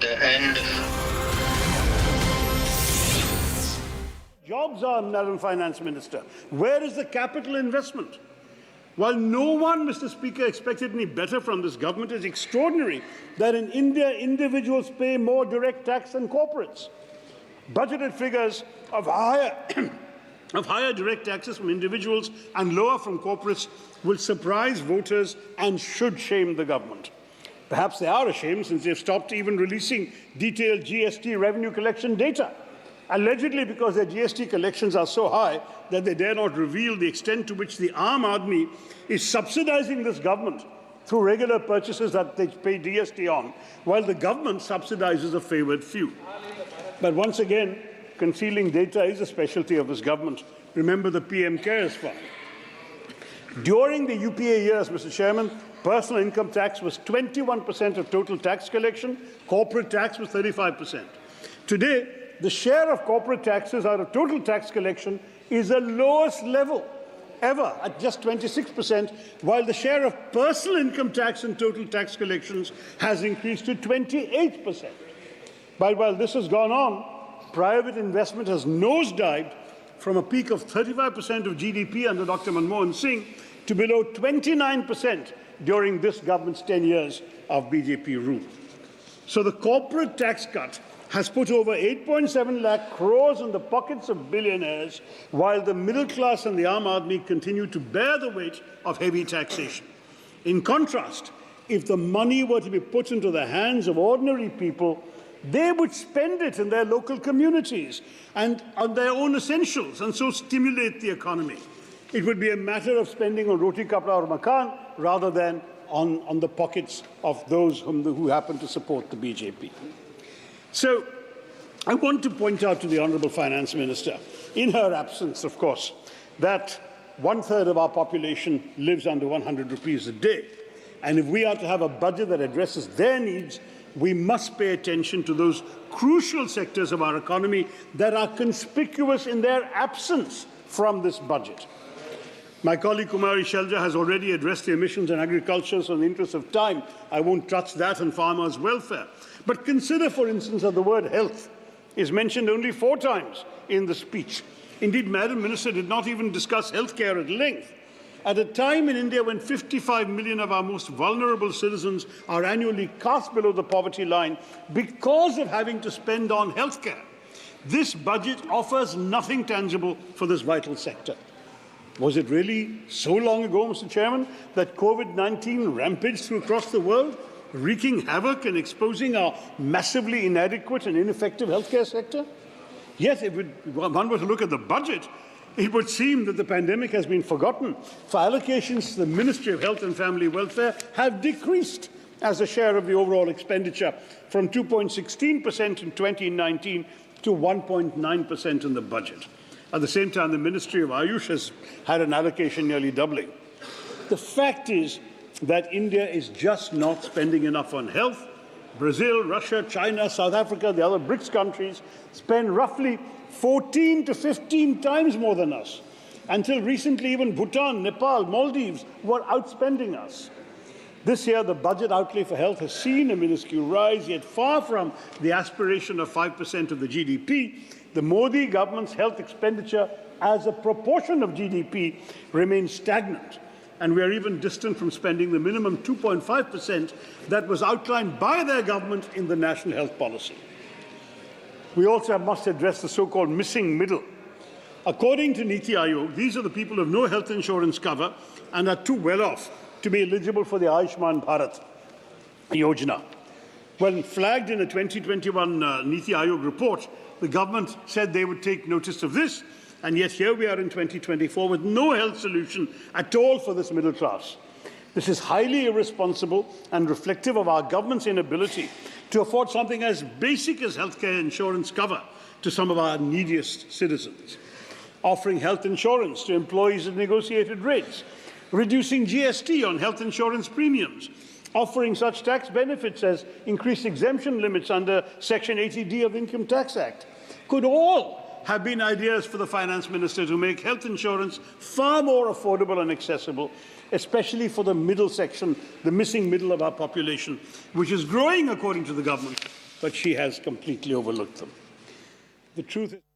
And jobs are, Madam Finance Minister. Where is the capital investment? While no one, Mr. Speaker, expected any better from this government, it's extraordinary that in India, individuals pay more direct tax than corporates. Budgeted figures of higher, of higher direct taxes from individuals and lower from corporates will surprise voters and should shame the government. Perhaps they are ashamed since they've stopped even releasing detailed GST revenue collection data, allegedly because their GST collections are so high that they dare not reveal the extent to which the Aam Aadmi is subsidizing this government through regular purchases that they pay GST on, while the government subsidizes a favoured few. But once again, concealing data is a specialty of this government. Remember the PM Cares Fund. During the UPA years, Mr. Chairman, personal income tax was 21% of total tax collection, corporate tax was 35%. Today, the share of corporate taxes out of total tax collection is the lowest level ever at just 26%, while the share of personal income tax in total tax collections has increased to 28%. But while this has gone on, private investment has nosedived from a peak of 35% of GDP under Dr. Manmohan Singh to below 29% during this government's 10 years of BJP rule. So the corporate tax cut has put over 8.7 lakh crores in the pockets of billionaires, while the middle class and the Aam Aadmi continue to bear the weight of heavy taxation. In contrast, if the money were to be put into the hands of ordinary people, they would spend it in their local communities and on their own essentials and so stimulate the economy. It would be a matter of spending on roti, kapra or makan rather than on the pockets of those who happen to support the BJP. So I want to point out to the Honourable Finance Minister, in her absence, of course, that 1/3 of our population lives under 100 rupees a day. And if we are to have a budget that addresses their needs, we must pay attention to those crucial sectors of our economy that are conspicuous in their absence from this budget. My colleague Kumari Shelja has already addressed the emissions and agriculture, so in the interest of time, I won't touch that and farmers' welfare. But consider, for instance, that the word health is mentioned only 4 times in the speech. Indeed, Madam Minister did not even discuss healthcare at length. At a time in India when 55 million of our most vulnerable citizens are annually cast below the poverty line because of having to spend on healthcare, this budget offers nothing tangible for this vital sector. Was it really so long ago, Mr. Chairman, that COVID-19 rampaged through across the world, wreaking havoc and exposing our massively inadequate and ineffective healthcare sector? Yet, if one were to look at the budget, it would seem that the pandemic has been forgotten, for allocations to the Ministry of Health and Family Welfare have decreased as a share of the overall expenditure from 2.16% in 2019 to 1.9% in the budget. At the same time, the Ministry of Ayush has had an allocation nearly doubling. The fact is that India is just not spending enough on health. Brazil, Russia, China, South Africa, the other BRICS countries spend roughly 14 to 15 times more than us. Until recently, even Bhutan, Nepal, Maldives were outspending us. This year, the budget outlay for health has seen a minuscule rise, yet far from the aspiration of 5% of the GDP, the Modi government's health expenditure as a proportion of GDP remains stagnant, and we are even distant from spending the minimum 2.5% that was outlined by their government in the National Health Policy. We also must address the so-called missing middle. According to Niti Aayog, these are the people who have no health insurance cover and are too well off to be eligible for the Ayushman Bharat Yojana. When flagged in a 2021 Niti Aayog report, the government said they would take notice of this, and yet here we are in 2024 with no health solution at all for this middle class. This is highly irresponsible and reflective of our government's inability to afford something as basic as healthcare insurance cover to some of our neediest citizens. Offering health insurance to employees at negotiated rates, reducing GST on health insurance premiums, offering such tax benefits as increased exemption limits under Section 80D of the Income Tax Act, could all have been ideas for the Finance Minister to make health insurance far more affordable and accessible, especially for the middle section, the missing middle of our population, which is growing, according to the government, but she has completely overlooked them. The truth is